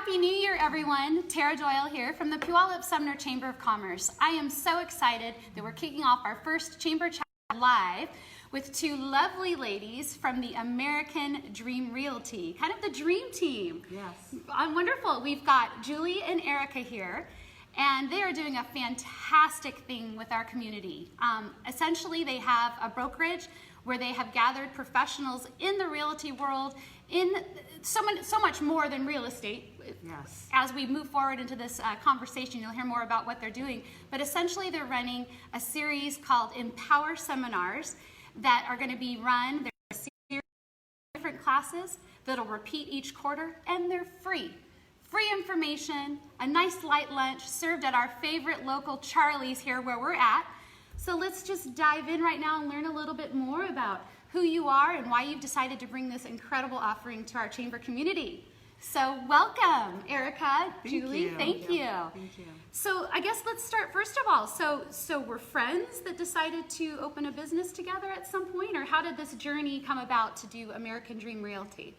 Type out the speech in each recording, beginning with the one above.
Happy New Year, everyone. Tara Doyle here from the Puyallup Sumner Chamber of Commerce. I am so excited that we're kicking off our first Chamber Chat live with two lovely ladies from the American Dream Realty, kind of the dream team. Yes. Wonderful. We've got Julie and Erica here, and they are doing a fantastic thing with our community. Essentially, they have a brokerage where they have gathered professionals in the realty world in so much more than real estate. Yes. As we move forward into this conversation, you'll hear more about what they're doing. But essentially, they're running a series called Empower Seminars that are going to be run. They're a series of different classes that'll repeat each quarter, and they're free. Free information, a nice light lunch served at our favorite local Charlie's here where we're at. So let's just dive in right now and learn a little bit more about who you are and why you've decided to bring this incredible offering to our chamber community. So welcome, Erica, Julie, thank you. Thank you. So I guess let's start first of all. So we're friends that decided to open a business together at some point, or how did this journey come about to do American Dream Realty?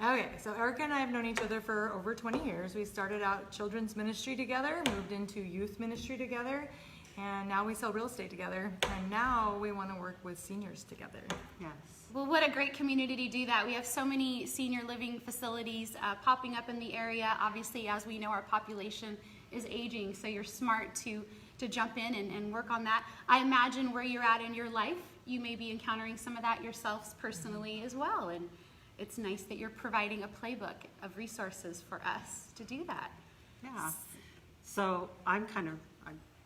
Okay, so Erica and I have known each other for over 20 years. We started out children's ministry together, moved into youth ministry together, and now we sell real estate together. And now we want to work with seniors together. Yes. Well, what a great community to do that. We have so many senior living facilities popping up in the area. Obviously, as we know, our population is aging, so you're smart to jump in and work on that. I imagine where you're at in your life, you may be encountering some of that yourselves personally as well. And it's nice that you're providing a playbook of resources for us to do that. Yeah. So I'm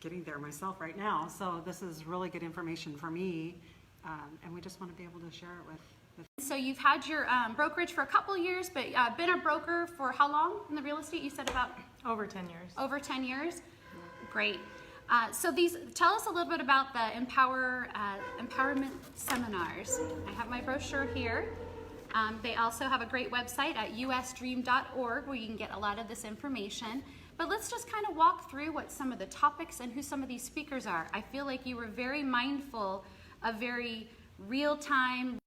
getting there myself right now. So this is really good information for me. And we just want to be able to share it with. So you've had your brokerage for a couple of years, but been a broker for how long in the real estate? You said about? Over 10 years. Over 10 years? Yeah. Great. So tell us a little bit about the empowerment seminars. I have my brochure here. They also have a great website at usdream.org where you can get a lot of this information. But let's just kind of walk through what some of the topics and who some of these speakers are. I feel like you were very mindful of very real-time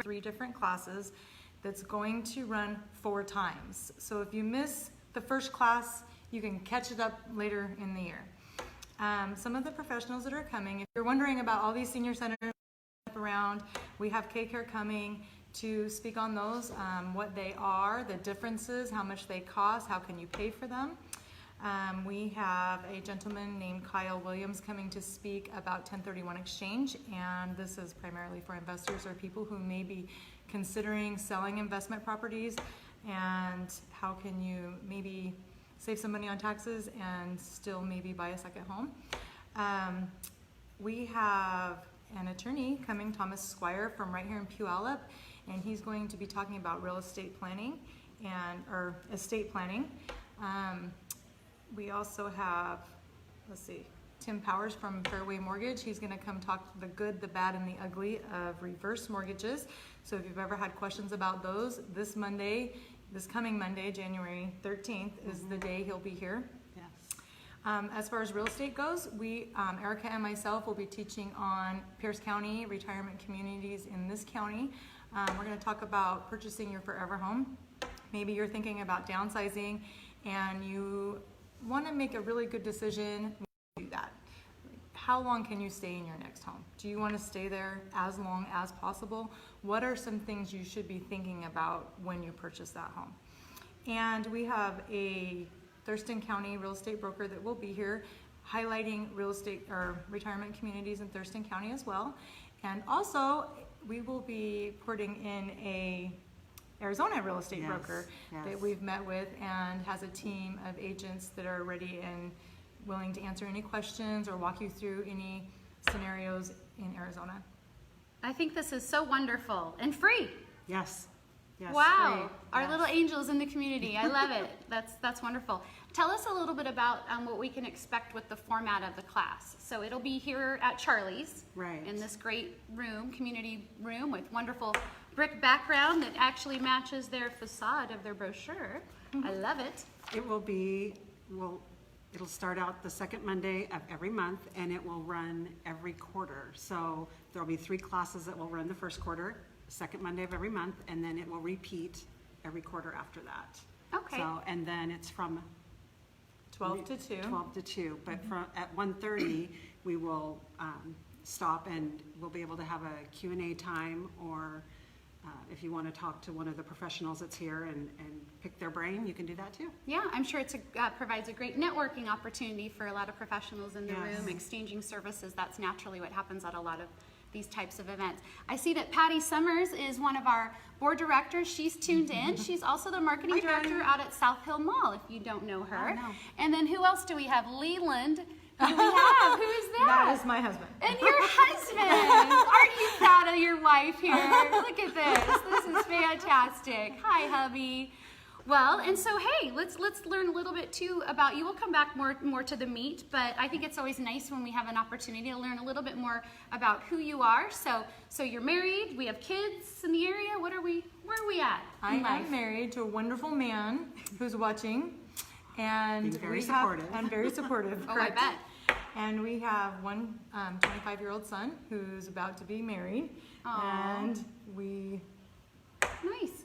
Three different classes that's going to run 4 times. So if you miss the first class, you can catch it up later in the year. Some of the professionals that are coming, if you're wondering about all these senior centers around, we have K-Care coming to speak on those, what they are, the differences, how much they cost, how can you pay for them. We have a gentleman named Kyle Williams coming to speak about 1031 exchange, and this is primarily for investors or people who may be considering selling investment properties, and how can you maybe save some money on taxes and still maybe buy a second home. We have an attorney coming, Thomas Squire, from right here in Puyallup, and he's going to be talking about real estate planning or estate planning. We also have, Tim Powers from Fairway Mortgage. He's going to come talk the good, the bad, and the ugly of reverse mortgages. So if you've ever had questions about those, this coming Monday, January 13th, is the day he'll be here. Yes. As far as real estate goes, Erica and myself will be teaching on Pierce County retirement communities in this county. We're going to talk about purchasing your forever home. Maybe you're thinking about downsizing and you want to make a really good decision. Do that. How long can you stay in your next home? Do you want to stay there as long as possible? What are some things you should be thinking about when you purchase that home? And we have a Thurston County real estate broker that will be here highlighting real estate or retirement communities in Thurston County as well. And also we will be putting in a Arizona real estate broker that we've met with and has a team of agents that are ready and willing to answer any questions or walk you through any scenarios in Arizona. I think this is so wonderful and free. Yes. Yes. Wow. Free. Our little angels in the community. I love it. That's wonderful. Tell us a little bit about what we can expect with the format of the class. So it'll be here at Charlie's, Right. in this great room, community room with wonderful brick background that actually matches their facade of their brochure. I love it. It will be, it'll start out the second Monday of every month, and it will run every quarter. So there'll be 3 classes that will run the first quarter, second Monday of every month, and then it will repeat every quarter after that. Okay. So, and then it's from 12 to 2. 12 to 2, but at 1:30, we will stop and we'll be able to have a Q&A time, or if you want to talk to one of the professionals that's here and pick their brain, you can do that too. Yeah, I'm sure it provides a great networking opportunity for a lot of professionals in the Yes. room, exchanging services. That's naturally what happens at a lot of these types of events. I see that Patty Summers is one of our board directors. She's tuned in. She's also the marketing Hi, director Patty. out at South Hill Mall, if you don't know her. Oh, no. And then who else do we have? Leland. Who do we have? Who is that? That is my husband. And your husband. Aren't you proud of your wife here? Look at this. This is fantastic. Hi, hubby. Well, and so hey, let's learn a little bit too about you. We'll come back more to the meat, but I think it's always nice when we have an opportunity to learn a little bit more about who you are. So you're married. We have kids in the area. Where are we at? I in life? am married to a wonderful man who's watching, and Being very we supportive. have, I'm very supportive. Oh, I correct. bet. And we have one 25-year-old son who's about to be married, Aw. and we. Nice.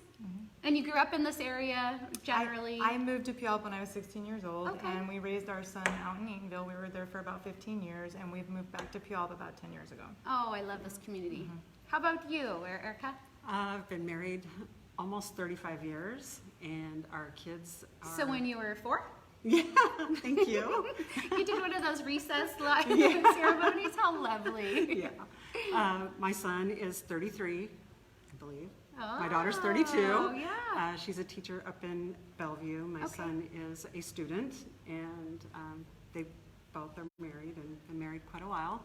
And you grew up in this area generally? I moved to Puyallup when I was 16 years old, Okay. and we raised our son out in Eatonville. We were there for about 15 years, and we've moved back to Puyallup about 10 years ago. Oh, I love this community. How about you, Erica? I've been married almost 35 years, and our kids are... So when you were 4? Yeah, thank you. You did one of those recess ceremonies? How lovely. Yeah. My son is 33, I believe. My daughter's 32. Oh, yeah. She's a teacher up in Bellevue. My Okay. son is a student, and they both are married and been married quite a while.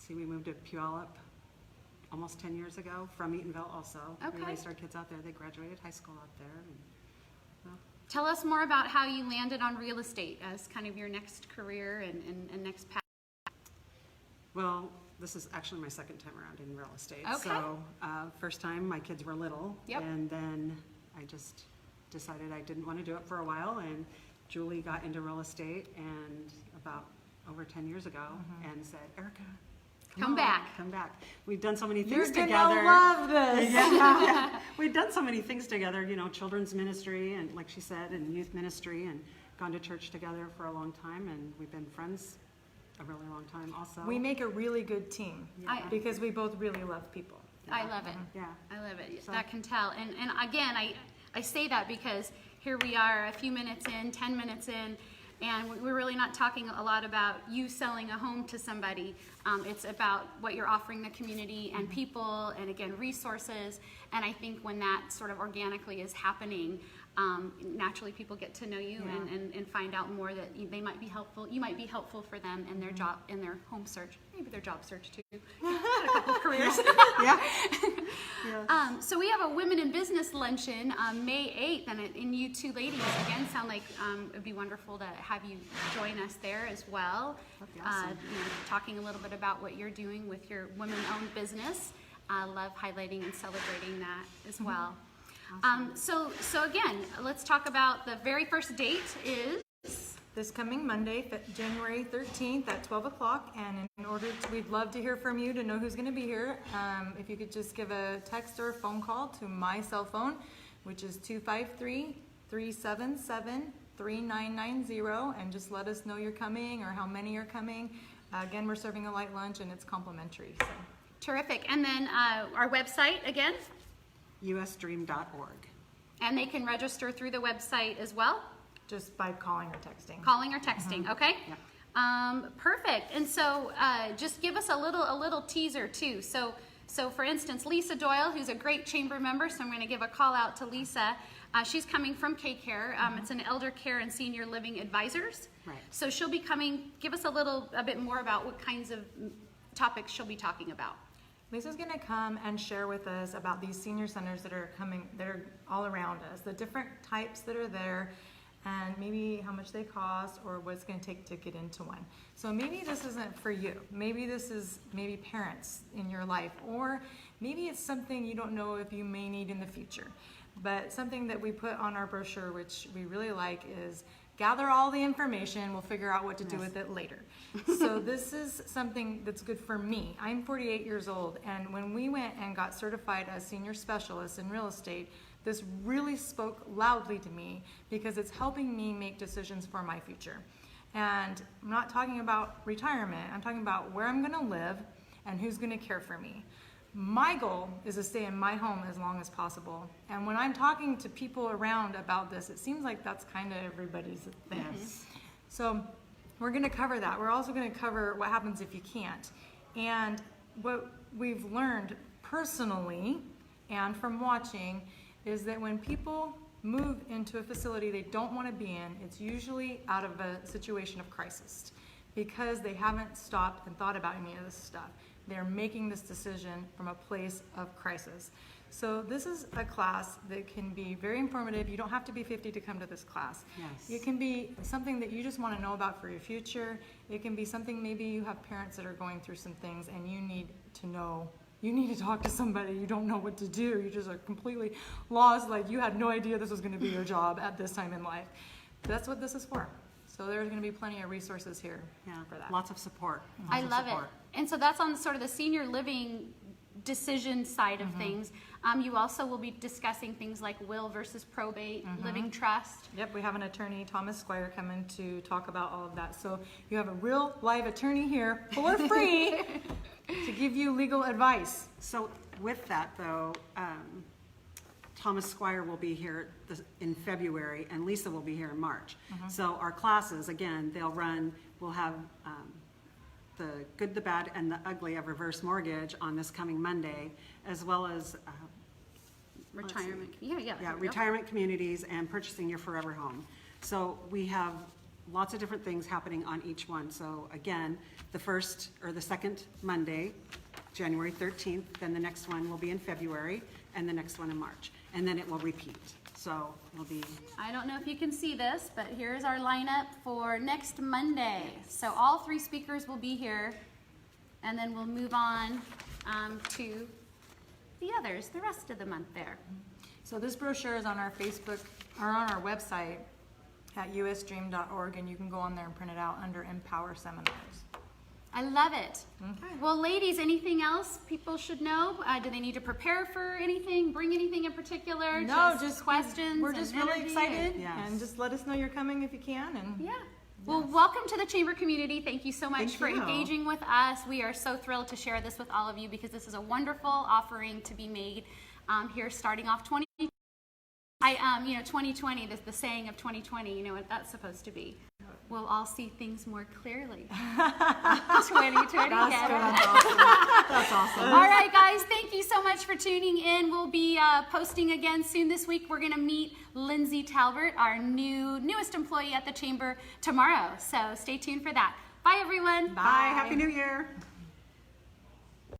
We moved to Puyallup almost 10 years ago from Eatonville also. Okay. We raised our kids out there. They graduated high school out there. And, well, Tell us more about how you landed on real estate as kind of your next career and next path. well, this is actually my second time around in real estate. Okay. So first time my kids were little, Yep. and then I just decided I didn't want to do it for a while, and Julie got into real estate and about over 10 years ago and said, Erica, Come on, back. Come back. We've done so many You're things gonna together. love this. Yeah. We've done so many things together, you know, children's ministry and like she said, and youth ministry, and gone to church together for a long time, and we've been friends a really long time also. We make a really good team I- because we both really love people. I love it. Yeah. I love it. So- That can tell. And again, I say that because here we are a few minutes in, 10 minutes in, and we're really not talking a lot about you selling a home to somebody. It's about what you're offering the community and people, and again, resources. And I think when that sort of organically is happening, naturally people get to know you and find out more that they might be helpful. You might be helpful for them in their job, in their home search, maybe their job search too. Had a couple of careers. Yeah. So we have a Women in Business luncheon May 8th, and you two ladies, again, sound like it would be wonderful to have you join us there as well. That'd be awesome. You know, talking a little bit about what you're doing with your women-owned business. I love highlighting and celebrating that as well. So again, let's talk about the very first date is... This coming Monday, January 13th at 12 o'clock, and in order to, we'd love to hear from you to know who's going to be here. If you could just give a text or a phone call to my cell phone, which is 253-377-3990, and just let us know you're coming or how many are coming. Again, we're serving a light lunch and it's complimentary. So. Terrific. And then our website again, usdream.org. and they can register through the website as well. Just by calling or texting. Calling or texting, okay? Yeah. Perfect. And so just give us a little teaser too. So for instance, Lisa Doyle, who's a great chamber member, so I'm going to give a call out to Lisa. She's coming from K-Care. It's an elder care and senior living advisors. Right. So she'll be coming. Give us a bit more about what kinds of topics she'll be talking about. Lisa's gonna come and share with us about these senior centers that are all around us, the different types that are there, and maybe how much they cost or what it's gonna take to get into one. So maybe this isn't for you. Maybe this is parents in your life, or maybe it's something you don't know if you may need in the future. But something that we put on our brochure, which we really like, is gather all the information, we'll figure out what to do with it later. So this is something that's good for me. I'm 48 years old, and when we went and got certified as senior specialists in real estate, this really spoke loudly to me because it's helping me make decisions for my future. And I'm not talking about retirement, I'm talking about where I'm gonna live and who's gonna care for me. My goal is to stay in my home as long as possible. And when I'm talking to people around about this, it seems like that's kind of everybody's thing. Yes. So we're gonna cover that. We're also gonna cover what happens if you can't. And what we've learned personally and from watching is that when people move into a facility they don't want to be in, it's usually out of a situation of crisis because they haven't stopped and thought about any of this stuff. They're making this decision from a place of crisis. So this is a class that can be very informative. You don't have to be 50 to come to this class. Yes. It can be something that you just want to know about for your future. It can be something, maybe you have parents that are going through some things and you need to know. You need to talk to somebody. You don't know what to do. You just are completely lost, like you had no idea this was going to be your job at this time in life. That's what this is for. So there's going to be plenty of resources here for that. Lots of support. I love it. And so that's on sort of the senior living decision side of things. You also will be discussing things like will versus probate, living trust. Yep, we have an attorney, Thomas Squire, coming to talk about all of that. So you have a real live attorney here for free to give you legal advice. So with that though, Thomas Squire will be here in February and Lisa will be here in March. So our classes, again, we'll have the good, the bad, and the ugly of reverse mortgage on this coming Monday, as well as Retirement. retirement communities and purchasing your forever home. So we have lots of different things happening on each one. So again, the first or the second Monday, January 13th, then the next one will be in February, and the next one in March. And then it will repeat. So it'll be... I don't know if you can see this, but here's our lineup for next Monday. So all three speakers will be here, and then we'll move on to the others, the rest of the month there. So this brochure is on our Facebook, or on our website at usdream.org, and you can go on there and print it out under Empower Seminars. I love it. Well, ladies, anything else people should know? Do they need to prepare for anything? Bring anything in particular? No, just questions. We're just and really energy excited, Yes. and just let us know you're coming if you can. And Yeah. Well, welcome to the Chamber community. Thank you so much Thank for you. engaging with us. We are so thrilled to share this with all of you because this is a wonderful offering to be made here starting off 2020. 2020, the saying of 2020, you know what that's supposed to be. We'll all see things more clearly. 2020. That's awesome. All right, guys, thank you so much for tuning in. We'll be posting again soon this week. We're going to meet Lindsay Talbert, our newest employee at the Chamber, tomorrow. So stay tuned for that. Bye, everyone. Bye. Happy New Year.